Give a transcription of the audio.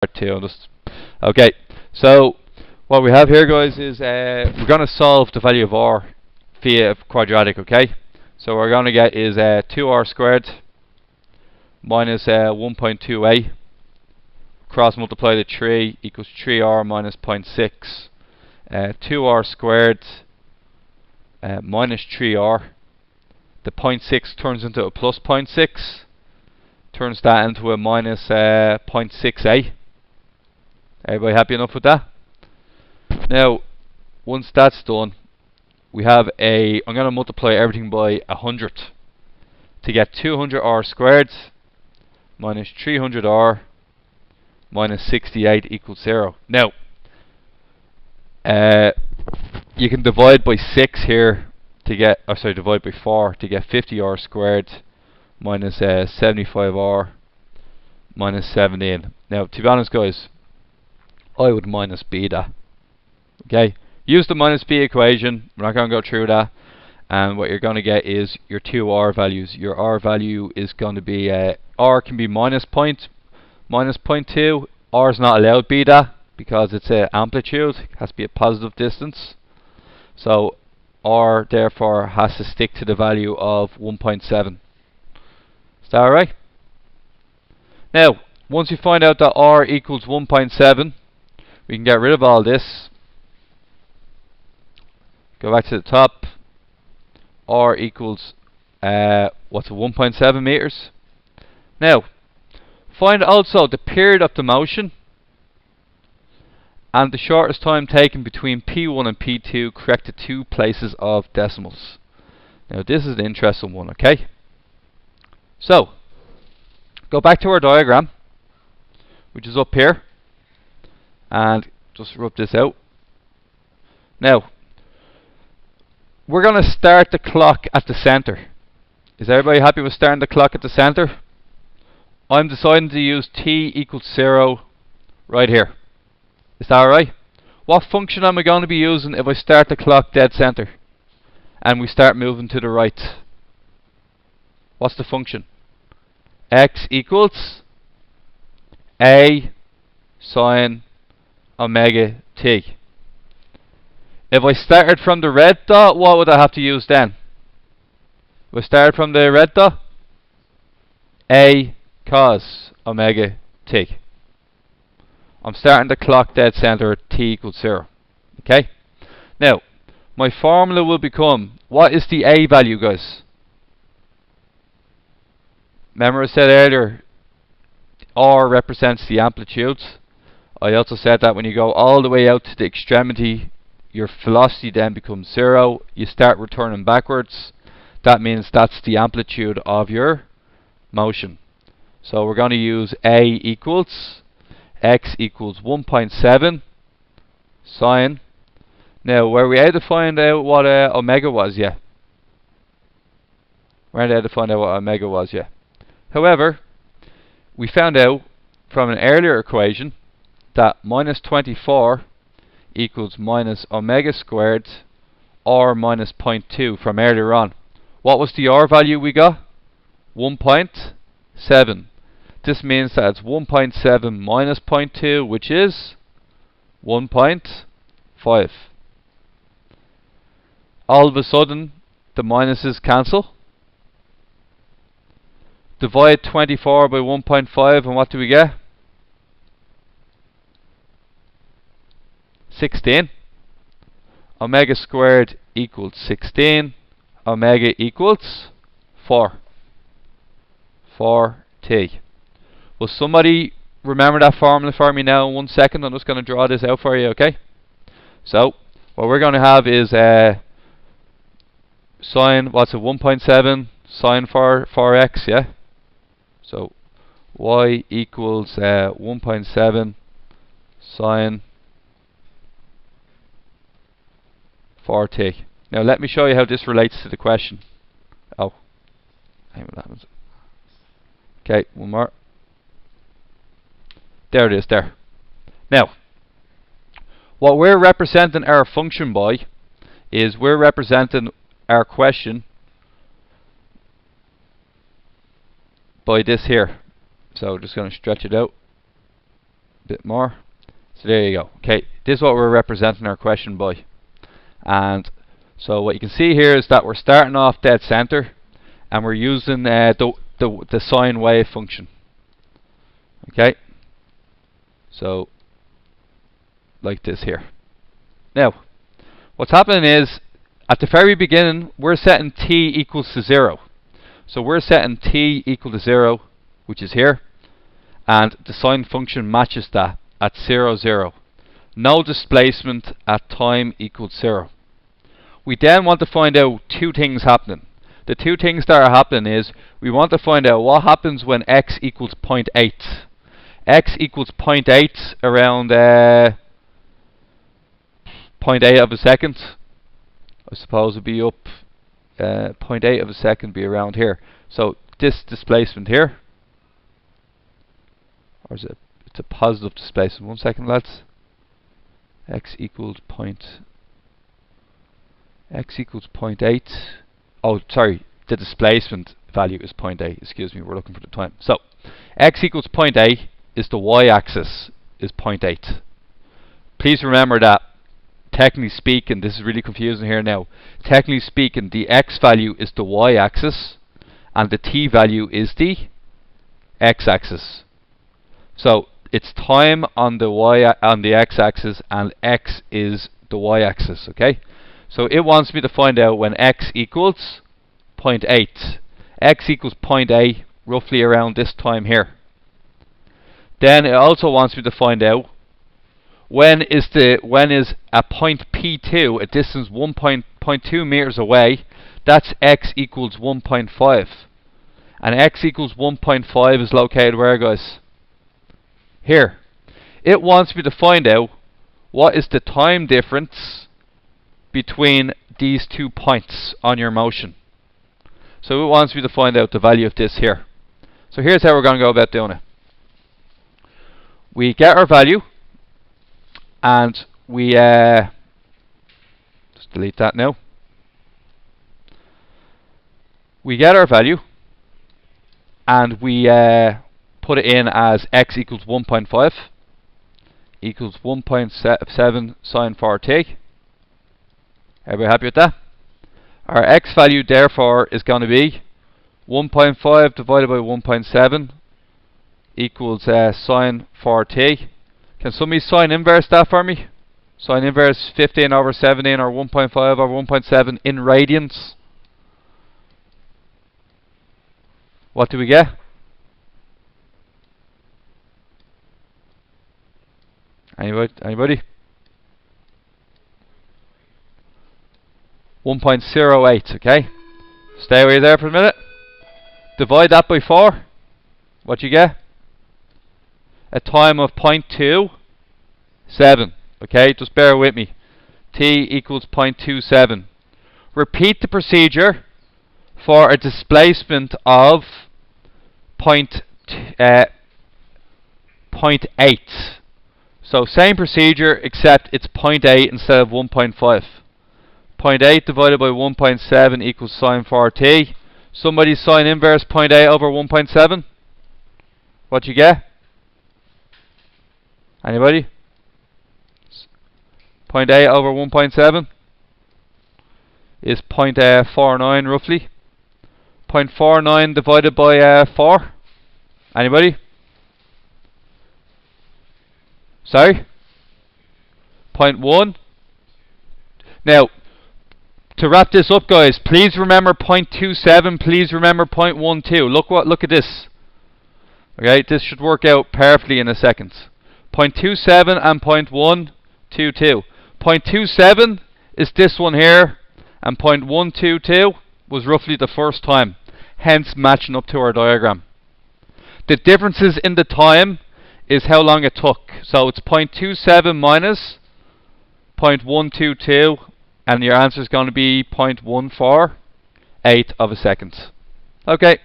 2 just okay. So what we have here, guys, is we're going to solve the value of r via quadratic. Okay, so what we're going to get is 2r squared minus 1.2a cross multiply the 3 equals 3r minus 0.6. 2r squared minus 3r. The 0.6 turns into a plus 0.6, turns that into a minus 0.6a. Everybody happy enough with that? Now, once that's done, we have I'm going to multiply everything by 100 to get 200r squared minus 300r minus 68 equals 0. Now, you can divide by 6 here to get, divide by 4 to get 50r squared minus 75r minus 17. Now, to be honest, guys, I would minus b that. Okay, use the minus b equation. We're not going to go through that. And what you're going to get is your two r values. Your r value is going to be r can be minus 0.2. R is not allowed be that because it's an amplitude. It has to be a positive distance. So r therefore has to stick to the value of 1.7. Is that alright? Now, once you find out that r equals 1.7, we can get rid of all this. Go back to the top. R equals what's it, 1.7 meters. Now, find also the period of the motion and the shortest time taken between P1 and P2 correct to 2 places of decimals. Now, this is the interesting one, okay? So, go back to our diagram, which is up here, and just rub this out. Now, we're going to start the clock at the center. Is everybody happy with starting the clock at the center? I'm deciding to use t equals 0 right here. Is that alright? What function am I going to be using if I start the clock dead center and we start moving to the right? What's the function? X equals a sine omega t. If I started from the red dot, what would I have to use then? If I started from the red dot, a cos omega t. I'm starting the clock dead center at t equals 0. Okay? Now, my formula will become, what is the a value, guys? Remember I said earlier, r represents the amplitudes. I also said that when you go all the way out to the extremity, your velocity then becomes 0. You start returning backwards. That means that's the amplitude of your motion. So we're going to use a equals x equals 1.7 sine. Now, were we able to find out what omega was? Yeah. We weren't able to find out what omega was, yeah. However, we found out from an earlier equation that minus 24 equals minus omega squared r minus 0.2 from earlier on. What was the r value we got? 1.7. This means that it's 1.7 minus 0.2, which is 1.5. All of a sudden, the minuses cancel. Divide 24 by 1.5, and what do we get? 16. Omega squared equals 16. Omega equals 4. 4t. Will somebody remember that formula for me now in 1 second? I'm just going to draw this out for you, okay? So, what we're going to have is sine, what's it, 1.7 sine 4x, yeah? So, y equals 1.7 sine 4t. Now let me show you how this relates to the question. Oh, hang on, what happens? Okay, one more. There it is, there. Now, what we're representing our function by is we're representing our question by this here. So just going to stretch it out. a bit more. So there you go. Okay, this is what we're representing our question by. And so what you can see here is that we're starting off dead center, and we're using the sine wave function. Okay, so like this here. Now, what's happening is at the very beginning we're setting t equals to 0. So we're setting t equal to 0, which is here, and the sine function matches that at 0, 0. No displacement at time equals 0. We then want to find out two things happening. The two things that are happening is we want to find out what happens when x equals 0.8. X equals 0.8 around 0.8 of a second. I suppose would be up 0.8 of a second, be around here. So this displacement here, or is it? It's a positive displacement. 1 second, lads. X equals 0.8. Oh, sorry. The displacement value is 0.8. Excuse me. We're looking for the time. So x equals 0.8 is the y-axis is 0.8. Please remember that. Technically speaking, this is really confusing here now. Technically speaking, the x value is the y-axis, and the t value is the x-axis. So it's time on the x-axis, and x is the y-axis. Okay. So it wants me to find out when x equals 0.8. X equals 0.8, roughly around this time here. Then it also wants me to find out when is a point P2, a distance 1.2 meters away, that's x equals 1.5. And x equals 1.5 is located where, guys? Here. It wants me to find out what is the time difference between these 2 points on your motion. So it wants me to find out the value of this here. So here's how we're going to go about doing it. We get our value, and we just delete that now. We get our value, and we put it in as x equals 1.5 equals 1.7 sine 4t. Everybody happy with that? Our x value therefore is going to be 1.5 divided by 1.7 equals sine 4t. Can somebody sine inverse that for me? Sine inverse 15 over 17 or 1.5 over 1.7 in radians. What do we get? Anybody? 1.08, okay? Stay away there for a minute. Divide that by 4. What you get? A time of 0.27. Okay, just bear with me. T equals 0.27. Repeat the procedure for a displacement of 0.8. So same procedure except it's 0.8 instead of 1.5. 0.8 divided by 1.7 equals sine 4t. Somebody sine inverse 0.8 over 1.7. What you get? Anybody? 0.8 over 1.7 is 0.49 roughly. 0.49 divided by 4. Anybody? Sorry? 0.1. Now, to wrap this up, guys, please remember 0.27. Please remember 0.12. Look at this. Okay, this should work out perfectly in a second. 0.27 and 0.122. 0.27 is this one here, and 0.122 was roughly the first time, hence matching up to our diagram. The differences in the time is how long it took. So it's 0.27 minus 0.122, and your answer is going to be 0.148 of a second. Okay.